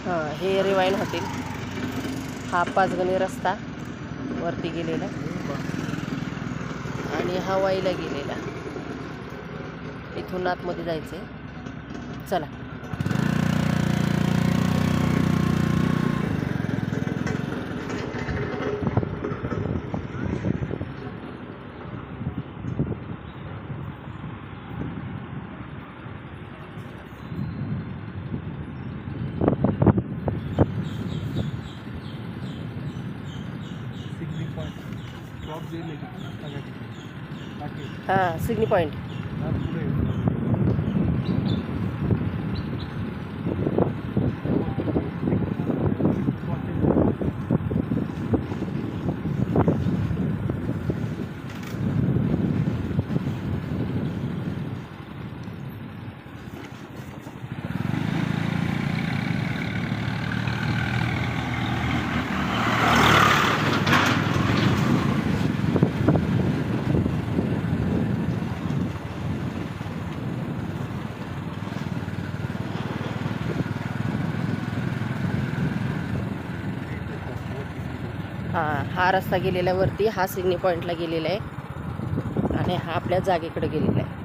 हां, हे रिवाईन हॉटेल. हा पाचगणी रस्ता वरती गेलेला आणि हा वाईला गेलेला. इथून आतमध्ये जायचं आहे. चला. हां, सिग्नी पॉईंट. हा रस्ता गेलेला वरती, हा सिग्नी पॉईंटला गेलेला आहे आणि हा आपल्या जागेकडे गेलेला आहे.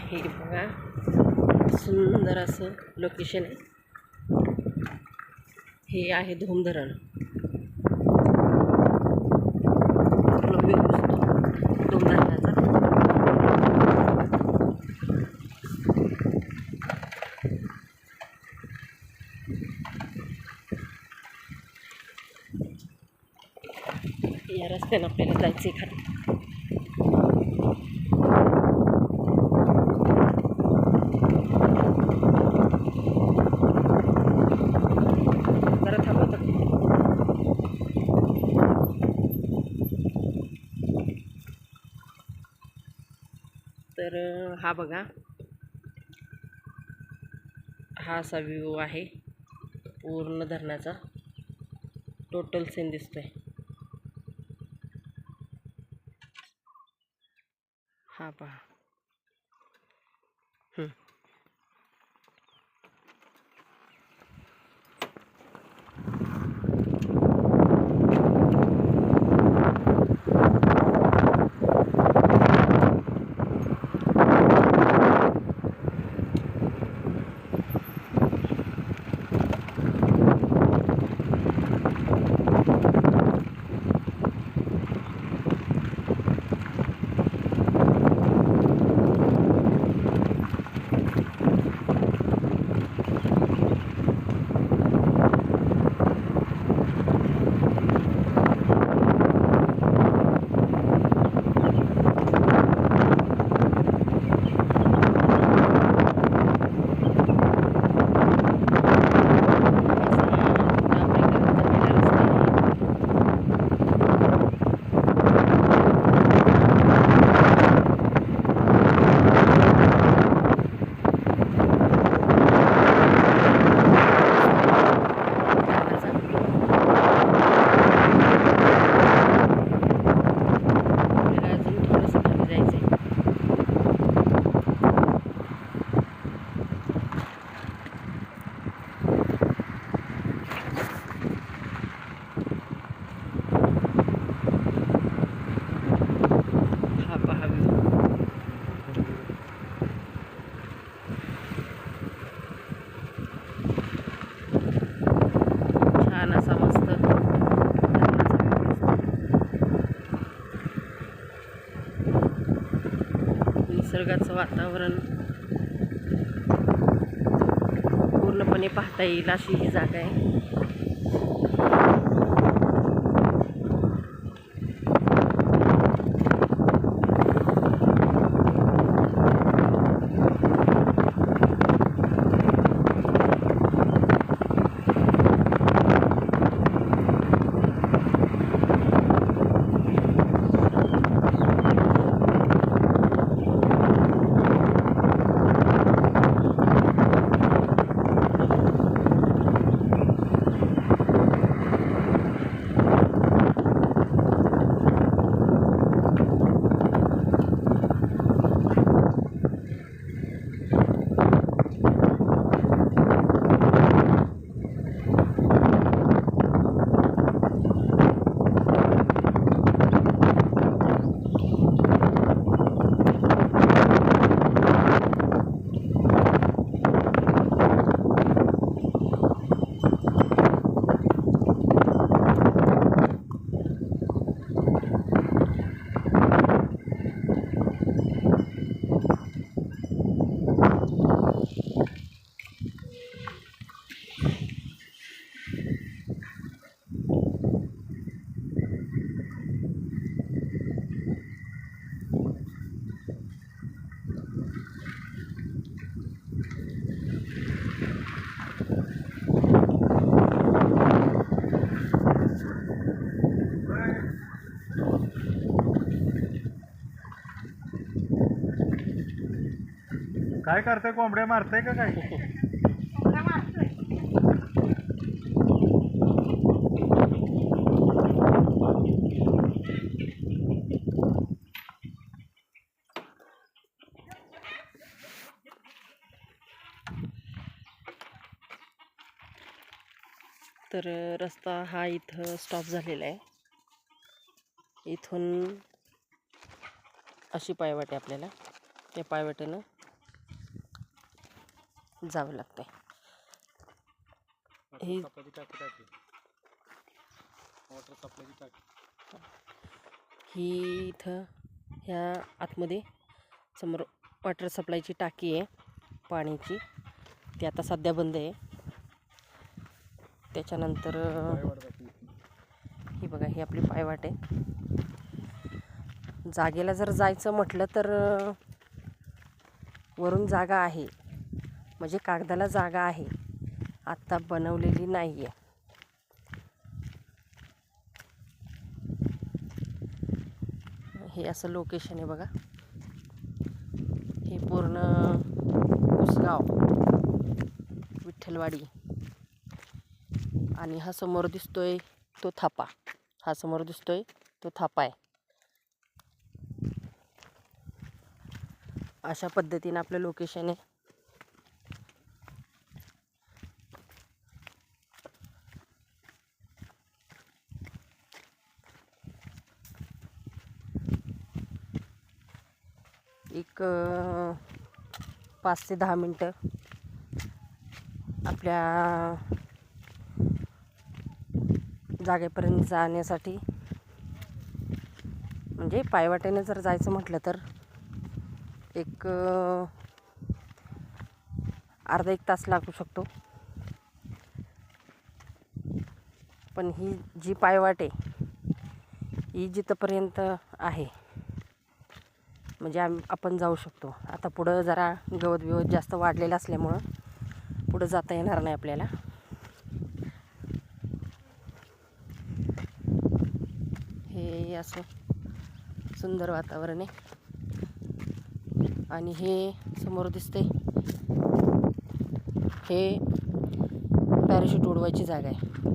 हे बघा, सुंदर असं लोकेशन आहे. हे आहे धोम धरण. पूर्ण व्ह्यू दिसतो धोम धरणाचा. या रस्त्याने आपल्याला जायचं आहे खाली. तर हा बघा, हा असा व्ह्यू आहे पूर्ण धरणाचा. टोटल सीन दिसतोय. हा पहा. निसर्गाचं वातावरण पूर्णपणे पाहता येईल अशी ही जागा आहे. काय करताय? कोंबड्या मारताय का काय? तर रस्ता हा इथं स्टॉप झालेला आहे. इथून अशी पायवाट आहे आपल्याला, त्या पायवाटेनं जावं लागतंय. ही ही इथं ह्या आतमध्ये समोर वॉटर सप्लायची टाकी आहे पाण्याची, ती आता सध्या बंद आहे. त्याच्यानंतर ही बघा, ही आपली पायवाट आहे. जागेला जर जायचं म्हटलं तर वरून जागा आहे, म्हणजे कागदाला जागा आहे, आत्ता बनवलेली नाही आहे. हे असं लोकेशन आहे बघा. हे पूर्ण कुसगाव, विठ्ठलवाडी, आणि हा समोर दिसतोय तो थापा. हा समोर दिसतोय तो थापा आहे. अशा पद्धतीने आपलं लोकेशन आहे. एक 5 ते 10 मिनटं आपल्या जागेपर्यंत जाण्यासाठी, म्हणजे पायवाटेने जर जायचं म्हटलं तर एक अर्धा एक तास लागू शकतो. पण ही जी पायवाट आहे ही जिथंपर्यंत आहे, म्हणजे आपण जाऊ शकतो. आता पुढं जरा गवत बिवत जास्त वाढलेलं असल्यामुळं पुढं जाता येणार नाही आपल्याला. हे असं सुंदर वातावरण आहे. आणि हे समोर दिसते हे पॅराशूट उडवायची जागा आहे.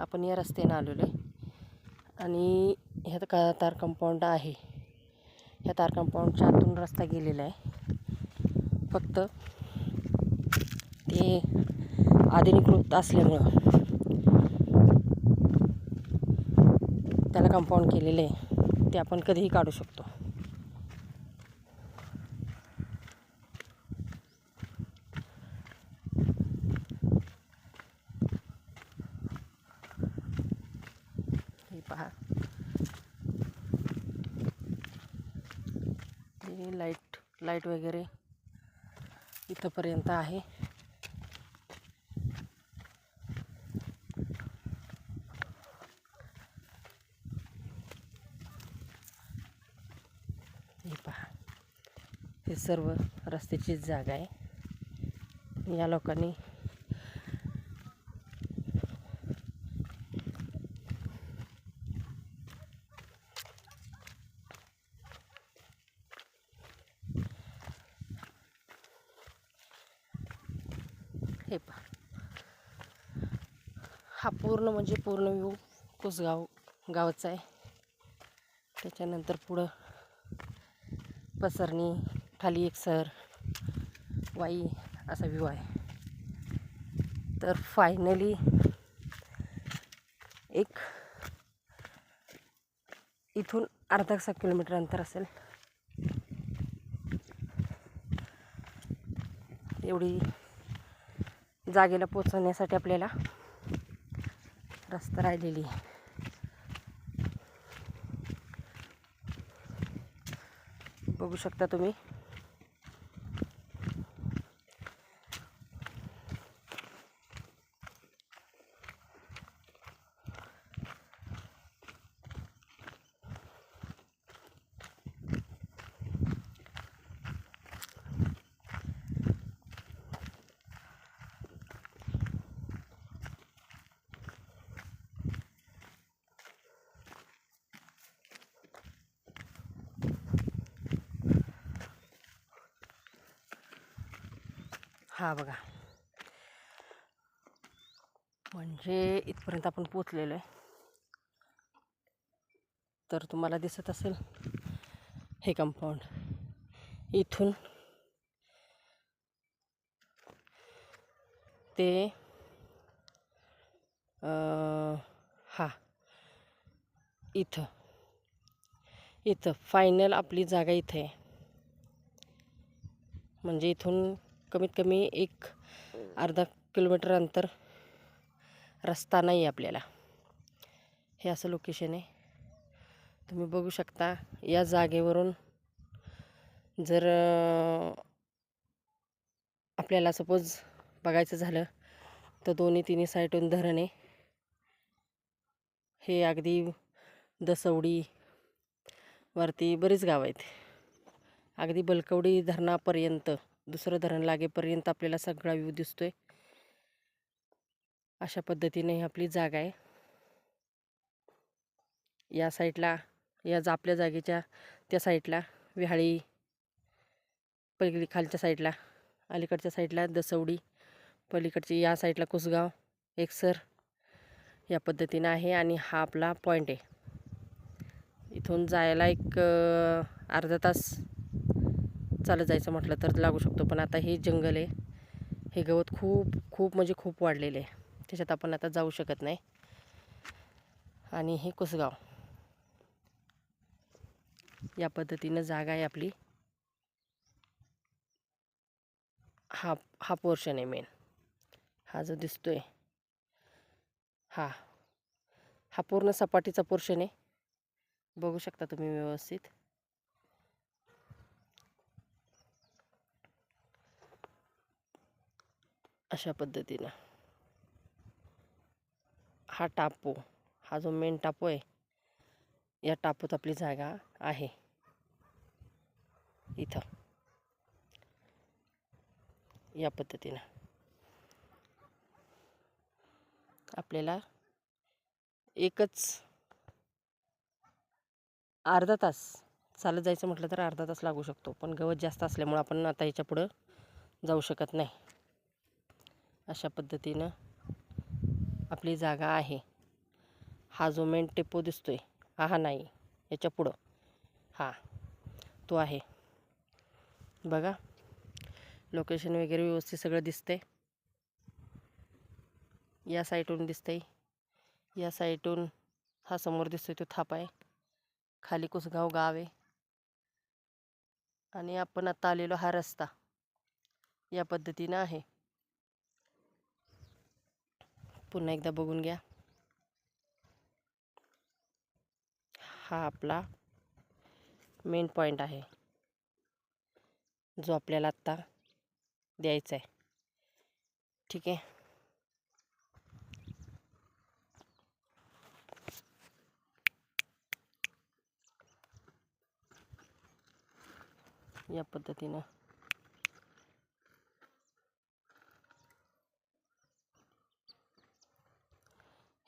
आपण या रस्त्याने आलेलो आहे आणि ह्या तार कंपाऊंड आहे. ह्या तार कंपाऊंडच्या आतून रस्ता गेलेला आहे. फक्त ते आधुनिकृत असल्यामुळं त्याला कंपाऊंड केलेलं आहे. ते आपण कधीही काढू शकतो. हे पहा, हे लाईट वगैरे इथंपर्यंत आहे. हे पहा, हे सर्व रस्त्याचीच जागा आहे. या लोकांनी हे पहा, हा पूर्ण म्हणजे पूर्ण व्ह्यू कुसगाव गावाचा आहे. त्याच्यानंतर पुढं पसरणी, खाली एकसर, वाई असा व्ह्यू आहे. तर फायनली एक इथून अर्धा किलोमीटर अंतर असेल एवढी जागेला पोचवण्यासाठी आपल्याला रस्ता राहिलेली आहे. बघू शकता तुम्ही. हा बघा, म्हणजे इथपर्यंत आपण पोचलेलो आहे. तर तुम्हाला दिसत असेल हे कंपाऊंड. इथून ते हा इथं फायनल आपली जागा इथे आहे. म्हणजे इथून कमीत कमी एक अर्धा किलोमीटर अंतर रस्ता नाही आहे आपल्याला. हे असं लोकेशन आहे. तुम्ही बघू शकता या जागेवरून जर आपल्याला सपोज बघायचं झालं तर दोन्ही तिन्ही साईडून धरण आहे. हे अगदी दसवडी वरती बरीच गाव आहेत. अगदी बलकवडी धरणापर्यंत, दुसरं धरण लागेपर्यंत आपल्याला सगळा व्ह्यू दिसतोय. अशा पद्धतीने आपली जागा आहे. या साईडला आपल्या जागेच्या त्या साईडला विहाळी, पलीकडे खालच्या साईडला, अलीकडच्या साईडला दसवडी, पलीकडची या साईडला कुसगाव, एकसर या पद्धतीनं आहे. आणि हा आपला पॉईंट आहे. इथून जायला एक अर्धा तास चालत जायचं म्हटलं तर लागू शकतो. पण आता हे जंगल आहे, हे गवत खूप खूप म्हणजे खूप वाढलेले आहे, त्याच्यात आपण आता जाऊ शकत नाही. आणि हे कुसगाव या पद्धतीनं जागा आहे आपली. हा पोर्शन आहे मेन. हा जो दिसतोय हा पूर्ण सपाटीचा पोर्शन आहे. बघू शकता तुम्ही व्यवस्थित. अशा पद्धतीनं हा टापू, हा जो मेन टापू आहे, या टापूत आपली जागा आहे. इथं या पद्धतीनं आपल्याला एकच अर्धा तास चालत जायचं म्हटलं तर अर्धा तास लागू शकतो. पण गवत जास्त असल्यामुळं आपण आता याच्या पुढं जाऊ शकत नाही. अशा पद्धतीनं आपली जागा आहे. हा जो मेन टेपो दिसतोय हा नाही, याच्या पुढं तो आहे. बघा, लोकेशन वगैरे व्यवस्थित सगळं दिसतंय. या साईडून दिसतंय, या साईडून हा समोर दिसतोय तो थाप आहे. खाली कुसगाव गाव आहे. आणि आपण आता आलेलो हा रस्ता या पद्धतीनं आहे. पुन्हा एकदा बघून घ्या. हा आपला मेन पॉईंट आहे, जो आपल्याला आत्ता द्यायचा आहे. ठीक आहे. या पद्धतीनं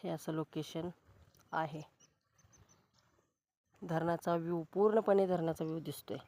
हे असं लोकेशन आहे. धरणाचा व्ह्यू, पूर्णपणे धरणाचा व्ह्यू दिसतोय.